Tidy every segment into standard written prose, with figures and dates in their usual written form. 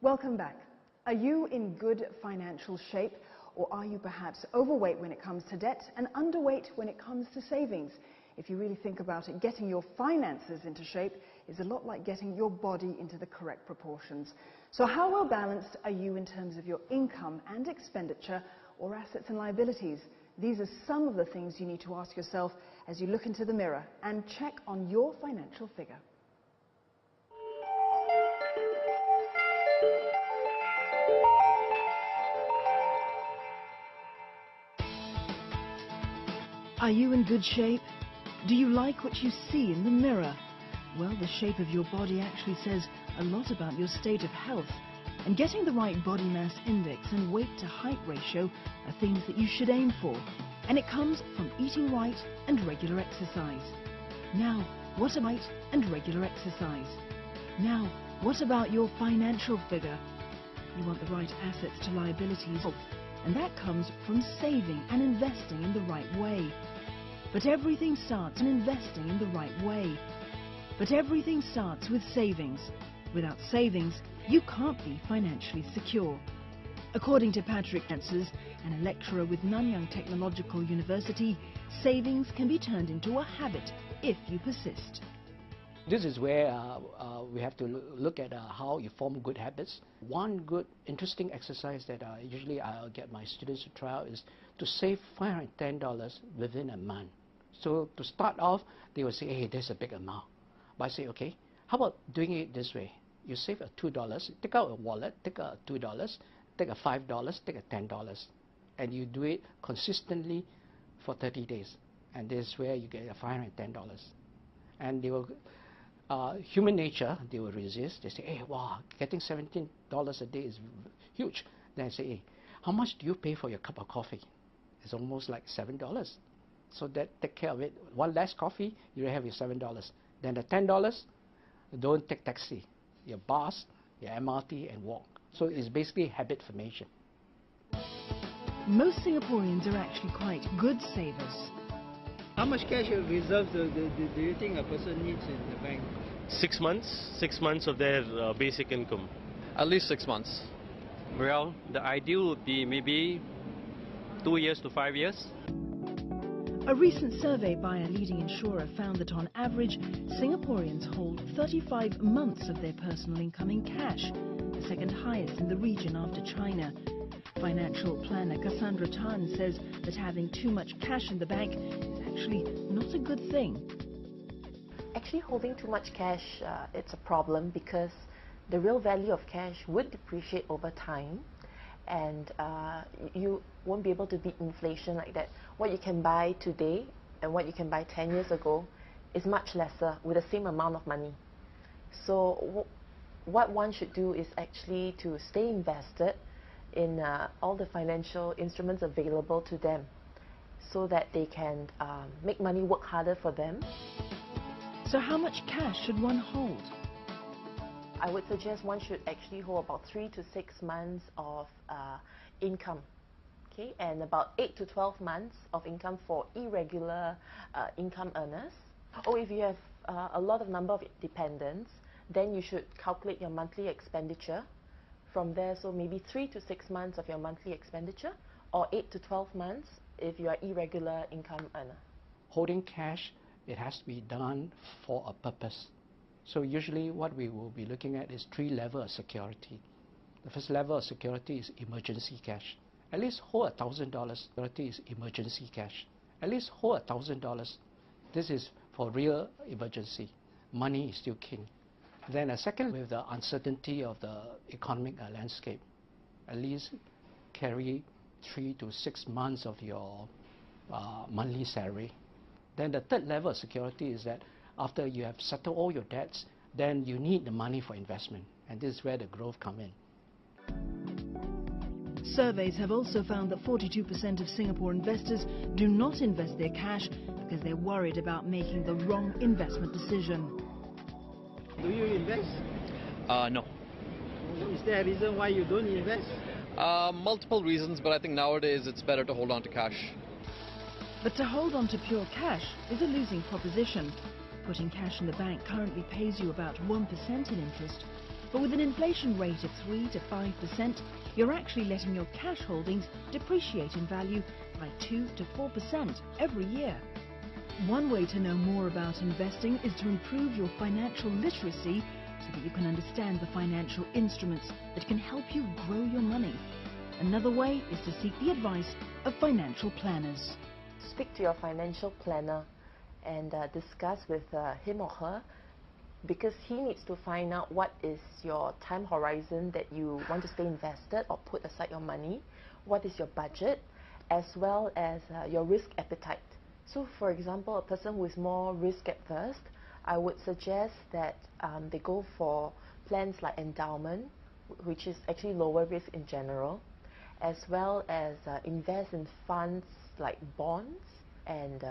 Welcome back. Are you in good financial shape, or are you perhaps overweight when it comes to debt and underweight when it comes to savings? If you really think about it, getting your finances into shape is a lot like getting your body into the correct proportions. So how well balanced are you in terms of your income and expenditure, or assets and liabilities? These are some of the things you need to ask yourself as you look into the mirror and check on your financial figure. Are you in good shape? Do you like what you see in the mirror? Well, the shape of your body actually says a lot about your state of health. And getting the right body mass index and weight to height ratio are things that you should aim for. And it comes from eating right and regular exercise. Now, what about and regular exercise? Now, what about your financial figure? You want the right assets to liabilities, and that comes from saving and investing in the right way. But everything starts in investing in the right way. But everything starts with savings. Without savings, you can't be financially secure. According to Patrick Answers, and a lecturer with Nanyang Technological University, savings can be turned into a habit if you persist. This is where we have to look at how you form good habits. One good, interesting exercise that usually I'll get my students to try out is to save $510 within a month. So to start off, they will say, hey, there's a big amount. But I say, okay, how about doing it this way? You save $2, take out a wallet, take out $2, take a $5, take a $10, and you do it consistently for 30 days. And this is where you get $510. And they will, human nature, they will resist. They say, hey, wow, getting $17 a day is huge. Then I say, hey, how much do you pay for your cup of coffee? It's almost like $7. So that take care of it. One less coffee, you have your $7. Then the $10, don't take taxi. Your bus, your MRT, and walk. So it's basically habit formation. Most Singaporeans are actually quite good savers. How much cash reserves do you think a person needs in the bank? 6 months. 6 months of their basic income. At least 6 months. Well, the ideal would be maybe 2 years to 5 years. A recent survey by a leading insurer found that on average, Singaporeans hold 35 months of their personal income in cash, the second highest in the region after China. Financial planner Cassandra Tan says that having too much cash in the bank is actually not a good thing. Actually, holding too much cash, it's a problem because the real value of cash would depreciate over time, and you won't be able to beat inflation like that. What you can buy today and what you can buy 10 years ago is much lesser with the same amount of money. So what one should do is actually to stay invested in all the financial instruments available to them so that they can make money work harder for them. So how much cash should one hold? I would suggest one should actually hold about 3 to 6 months of income, okay, and about 8 to 12 months of income for irregular income earners. Or if you have a lot of number of dependents, then you should calculate your monthly expenditure from there. So maybe 3 to 6 months of your monthly expenditure, or 8 to 12 months if you are irregular income earner. Holding cash, it has to be done for a purpose. So usually what we will be looking at is 3 levels of security. The first level of security is emergency cash. At least hold $1,000. Security is emergency cash. At least hold $1,000. This is for real emergency. Money is still king. Then a second, with the uncertainty of the economic landscape, at least carry 3 to 6 months of your monthly salary. Then the third level of security is that after you have settled all your debts, then you need the money for investment, and this is where the growth comes in. Surveys have also found that 42% of Singapore investors do not invest their cash because they're worried about making the wrong investment decision. Do you invest? No. Is there a reason why you don't invest? Multiple reasons, but I think nowadays it's better to hold on to cash. But to hold on to pure cash is a losing proposition. Putting cash in the bank currently pays you about 1% in interest, But with an inflation rate of 3 to 5%, you're actually letting your cash holdings depreciate in value by 2 to 4% every year. One way to know more about investing is to improve your financial literacy so that you can understand the financial instruments that can help you grow your money. Another way is to seek the advice of financial planners. Speak to your financial planner and discuss with him or her, because he needs to find out what is your time horizon that you want to stay invested or put aside your money, what is your budget, as well as your risk appetite. So for example, a person who is more risk adverse, I would suggest that they go for plans like endowment, which is actually lower risk in general, as well as invest in funds like bonds and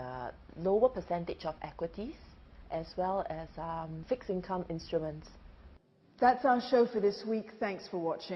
lower percentage of equities, as well as fixed income instruments. That's our show for this week. Thanks for watching.